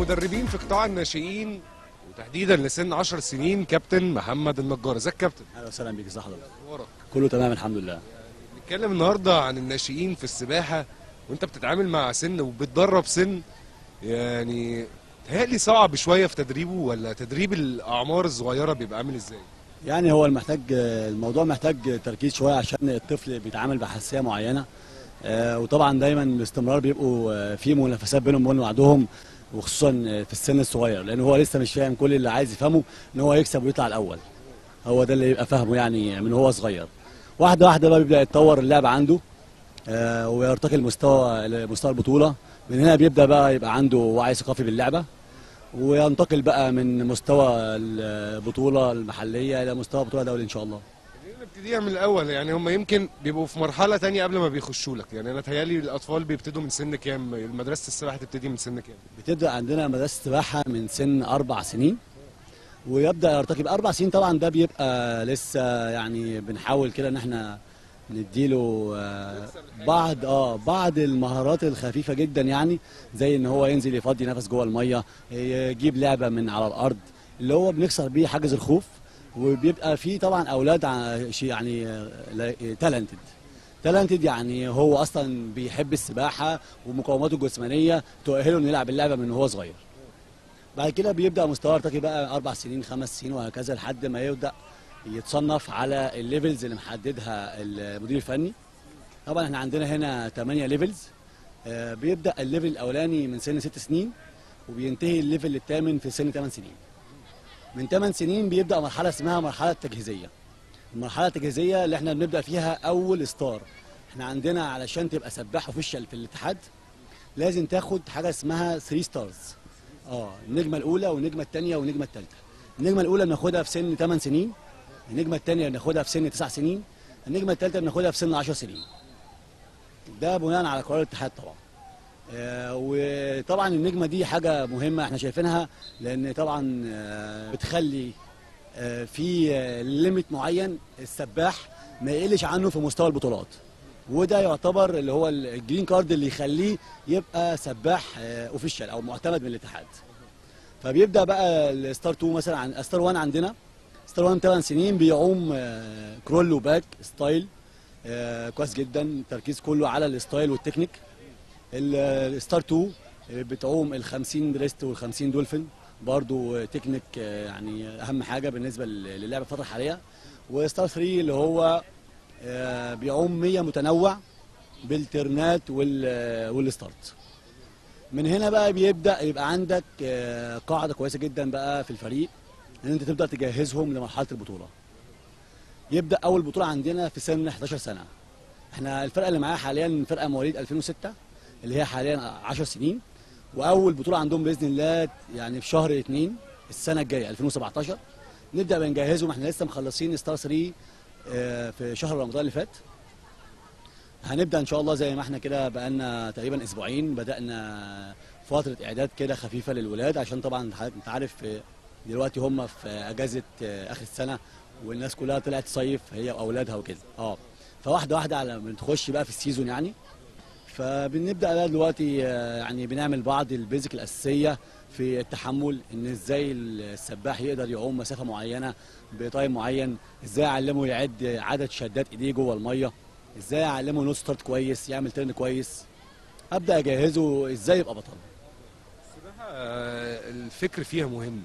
المدربين في قطاع الناشئين وتحديدا لسن 10 سنين كابتن محمد النجار. ازيك يا كابتن؟ اهلا وسهلا بيك. ازي حضرتك؟ اخبارك؟ كله تمام الحمد لله. نتكلم النهارده عن الناشئين في السباحه، وانت بتتعامل مع سن وبتدرب سن يعني تهيألي صعب شويه في تدريبه، ولا تدريب الاعمار الصغيره بيبقى عامل ازاي؟ يعني هو الموضوع محتاج تركيز شويه عشان الطفل بيتعامل بحساسيه معينه. وطبعا دايما باستمرار بيبقوا في منافسات بينهم وبين بعضهم، وخصوصا في السن الصغير، لان هو لسه مش فاهم. كل اللي عايز يفهمه ان هو يكسب ويطلع الاول، هو ده اللي يبقى فاهمه يعني من هو صغير. واحده واحده بقى بيبدا يتطور اللعب عنده، ويرتقي مستوى البطوله. من هنا بيبدا بقى يبقى عنده وعي ثقافي باللعبه، وينتقل بقى من مستوى البطوله المحليه الى مستوى بطوله دولي ان شاء الله. نبتديها من الاول، يعني هم يمكن بيبقوا في مرحله تانية قبل ما بيخشوا لك. يعني انا تهيألي الاطفال بيبتدوا من سن كام؟ مدرسه السباحه تبتدي من سن كام؟ بتبدا عندنا مدرسه السباحه من سن 4 سنين، ويبدا يرتقي ب4 سنين. طبعا ده بيبقى لسه يعني بنحاول كده ان احنا نديله بعض المهارات الخفيفه جدا، يعني زي ان هو ينزل يفضي نفس جوه الميه، يجيب لعبه من على الارض اللي هو بنكسر بيه حاجز الخوف. وبيبقى فيه طبعا اولاد يعني تالنتد، يعني هو اصلا بيحب السباحه ومقوماته الجسمانيه تؤهله انه يلعب اللعبه من وهو صغير. بعد كده بيبدا مستواه يرتقي بقى 4 سنين 5 سنين وهكذا لحد ما يبدا يتصنف على الليفلز اللي محددها المدير الفني. طبعا احنا عندنا هنا 8 ليفلز. بيبدا الليفل الاولاني من سن 6 سنين، وبينتهي الليفل الثامن في سن 8 سنين. من 8 سنين بيبدا مرحله اسمها مرحله تجهيزيه. المرحله التجهيزيه اللي احنا بنبدا فيها اول ستار. احنا عندنا علشان تبقى سباح اوفيشال في الاتحاد لازم تاخد حاجه اسمها 3 ستارز. النجمه الاولى والنجمه الثانيه والنجمه الثالثه. النجمه الاولى بناخدها في سن 8 سنين، النجمه الثانيه بناخدها في سن 9 سنين، النجمه الثالثه بناخدها في سن 10 سنين. ده بناء على قرار الاتحاد طبعا. وطبعا النجمه دي حاجه مهمه احنا شايفينها، لان طبعا بتخلي في ليميت معين السباح ما يقلش عنه في مستوى البطولات، وده يعتبر اللي هو الجرين كارد اللي يخليه يبقى سباح اوفيشال او معتمد من الاتحاد. فبيبدا بقى الستار 2 مثلا. عن ستار 1 عندنا ستار 1 8 سنين بيعوم كرول وباك ستايل كويس جدا، التركيز كله على الستايل والتكنيك. الستار 2 بتعوم ال50 بريست وال50 دولفين، برضو تكنيك يعني اهم حاجه بالنسبه للعبه الفتره الحاليه. وستار 3 اللي هو بيعوم 100 متنوع بالترنات والستارت. من هنا بقى بيبدا يبقى عندك قاعده كويسه جدا بقى في الفريق ان انت تبدا تجهزهم لمرحله البطوله. يبدا اول بطوله عندنا في سن 11 سنه. احنا الفرقه اللي معايا حاليا فرقه مواليد 2006 اللي هي حاليا 10 سنين، واول بطوله عندهم باذن الله يعني في شهر 2 السنه الجايه 2017 نبدا بنجهزهم. احنا لسه مخلصين ستار 3 في شهر رمضان اللي فات. هنبدا ان شاء الله زي ما احنا كده بقالنا تقريبا اسبوعين بدانا فتره اعداد كده خفيفه للولاد، عشان طبعا حضرتك انت عارف دلوقتي هم في اجازه اخر السنه والناس كلها طلعت تصيف هي واولادها وكده. فواحده واحده على ما تخش بقى في السيزون يعني. فبنبدا بقى دلوقتي يعني بنعمل بعض البيزك الاساسيه في التحمل، ان ازاي السباح يقدر يعوم مسافه معينه بتايم معين، ازاي اعلمه يعد عدد شدات ايديه جوه الميه، ازاي اعلمه نوت ستارت كويس، يعمل ترن كويس، ابدا اجهزه ازاي يبقى بطل. السباحه الفكر فيها مهم.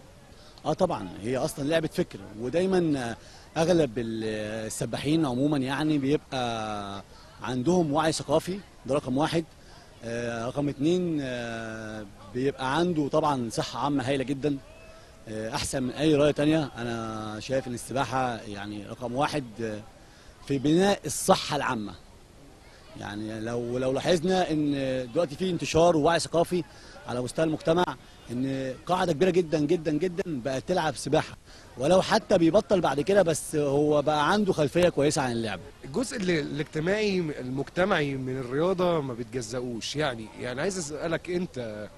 طبعا هي اصلا لعبه فكر، ودايما اغلب السباحين عموما يعني بيبقى عندهم وعي ثقافي، ده رقم واحد. رقم 2 بيبقى عنده طبعا صحه عامه هايله جدا، احسن من اي رياضه تانية. انا شايف ان السباحه يعني رقم واحد في بناء الصحه العامه. يعني لو لاحظنا ان دلوقتي في انتشار ووعي ثقافي على مستوى المجتمع ان قاعده كبيره جدا جدا جدا بقت تلعب سباحه، ولو حتى بيبطل بعد كده بس هو بقى عنده خلفيه كويسه عن اللعبه. الجزء الاجتماعي المجتمعي من الرياضه ما بيتجزأوش. يعني عايز اسالك انت،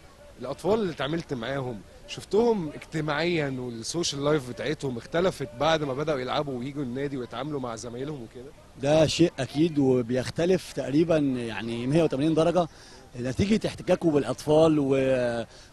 الاطفال اللي اتعاملت معاهم شفتهم اجتماعيا والسوشيال لايف بتاعتهم اختلفت بعد ما بدأوا يلعبوا ويجوا النادي ويتعاملوا مع زمايلهم وكده؟ ده شيء اكيد وبيختلف تقريبا يعني 180 درجه. نتيجة احتكاكه بالأطفال،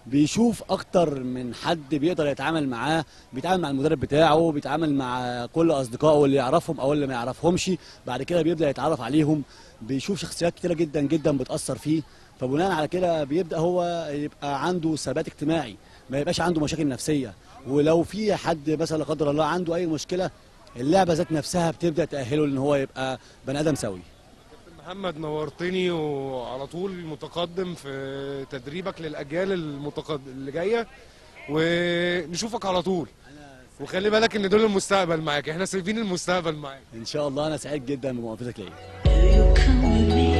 وبيشوف أكتر من حد بيقدر يتعامل معاه، بيتعامل مع المدرب بتاعه، بيتعامل مع كل أصدقائه اللي يعرفهم أو اللي ما يعرفهمش، بعد كده بيبدأ يتعرف عليهم، بيشوف شخصيات كتيرة جدا جدا بتأثر فيه، فبناء على كده بيبدأ هو يبقى عنده ثبات اجتماعي، ما يبقاش عنده مشاكل نفسية. ولو في حد مثلا لا قدر الله عنده أي مشكلة، اللعبة ذات نفسها بتبدأ تأهله إن هو يبقى بني آدم سوي. محمد نورتني، وعلى طول متقدم في تدريبك للأجيال اللي جاية، ونشوفك على طول. وخلي بالك ان دول المستقبل معاك، احنا سايبين المستقبل معاك. إن شاء الله. أنا سعيد جدا بمقابلتك ليا. Will you come with me?